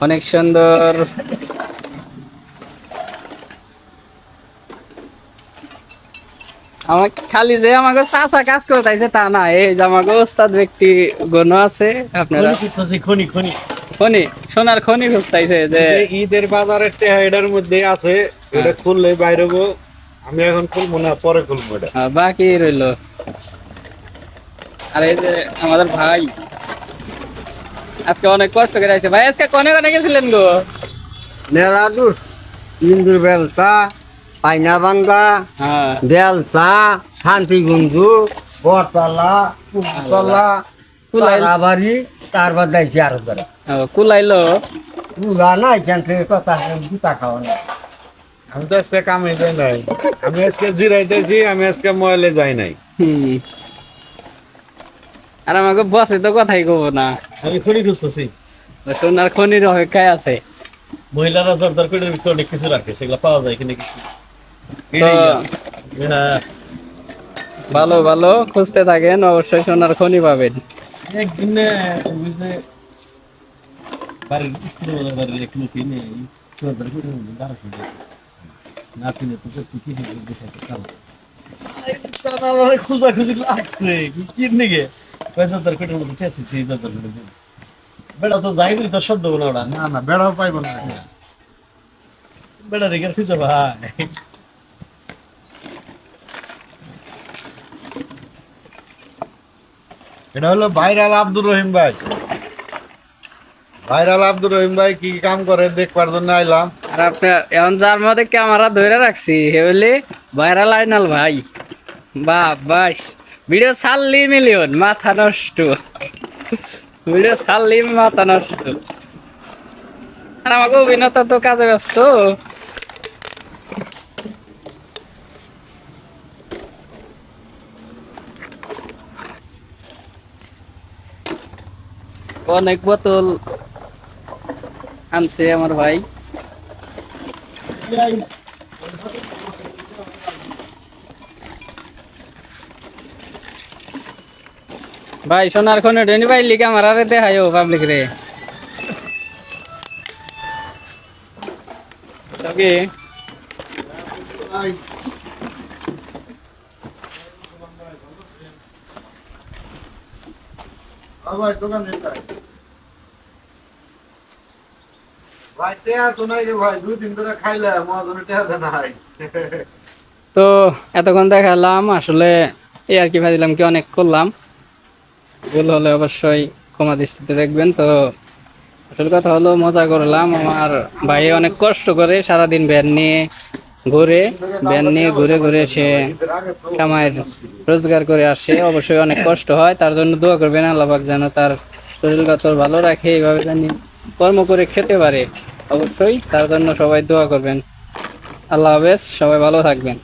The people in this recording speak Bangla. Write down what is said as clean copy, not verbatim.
অনেক সুন্দর। আমার খালি যে আমাকে চাচা কাজ করতেছে তা না, এই যে আমাকে ওস্তাদ ব্যক্তি গণ আছে আপনারা। খনি খনি খনি, সোনার খনি খুঁজতেছে যে ঈদের বাজারের টেহা এটার মধ্যে আছে। এটা খুললে বাইরে গো, আমি এখন খুলবো না, পরে খুলবো এটা। বাকি রইলো। আর এই যে আমাদের ভাই আজকে অনেক কষ্ট করে আছে। ভাই আজকে কনে কনে গেছিলেন গো? নেরাদুর ইন্দুর বেলতা পাইনাবান্ধা হ্যাঁ বেলতা শান্তিগুঞ্জু বরতলা কুলতলা কুলাবাড়ি তারপর যাইছি আরো যারা কুলাইলো। কুলা না এখান থেকে কথা গুতা খাওয়া না। আমি তো আজকে কামে যাই নাই, আমি আজকে জিরাইতেছি, আমি আজকে ময়লে যাই নাই। হুম। আর আমাকে বসে তো কথাই কব না, আমি খনি খুঁজতেছি। সোনার খনির অপেক্ষায় আছে। মহিলারা জর্দার পেটের ভিতরে অনেক কিছু রাখে, সেগুলো পাওয়া যায় এখানে কিছু। তো ভালো ভালো খুঁজতে থাকেন, অবশ্যই সোনার খনি পাবেন। একদিন বুঝলে বাড়ির বাড়ির এক লোক এনে জর্দার পেটের মধ্যে 1200 না কিনে তো শিখি খোঁজাখুঁজি লাগছে কি নিগে জর্দার পেটের মধ্যে চেয়েছি জর্দার পেটের বেড়া তো যাইনি তো শব্দ বলে ওরা। না না, বেড়াও পাইব না, বেড়া রেখে খুঁজে ভাই। এটা হলো ভাইরাল আব্দুর রহিম ভাই। ভাইরাল আব্দুর রহিম ভাই কি কাম করে দেখবার জন্য আইলাম। আর আপনার এখন যার মধ্যে ক্যামেরা ধরে রাখছি হে বলে ভাইরাল আইনাল ভাই। বাস ভিডিও ছাড়লি মিলিয়ন, মাথা নষ্ট। ভিডিও ছাড়লি মাথা নষ্ট। আর আমাকে অভিনেতা তো কাজে ব্যস্ত। অনেক বোতল আনছে আমার ভাই। ভাই সোনার খনি ডেনি ভাই লিখে আমার আরে দেখাইও পাবলিক রে। ওকে ভাই দোকান ভাই টেয়া তো নাই রে ভাই, 2 দিন ধরে খাইলে মহাজনে টেয়া দেয় নাই। তো এতক্ষণ দেখালাম, আসলে এই আর কি ভাবছিলাম কি অনেক করলাম, ভুল হলে অবশ্যই ক্ষমা দৃষ্টিতে দেখবেন। তো আসল কথা হলো মজা করলাম। আমার ভাই অনেক কষ্ট করে সারাদিন ভ্যান নিয়ে ঘুরে ঘুরে সে কামায়ের রোজগার করে আসে। অবশ্যই অনেক কষ্ট হয়, তার জন্য দোয়া করবেন আল্লাহ পাক যেন তার শরীর গঠন ভালো রাখে, এইভাবে জানি কর্ম করে খেতে পারে। অবশ্যই তার জন্য সবাই দোয়া করবেন। আল্লাহ হাফেজ, সবাই ভালো থাকবেন।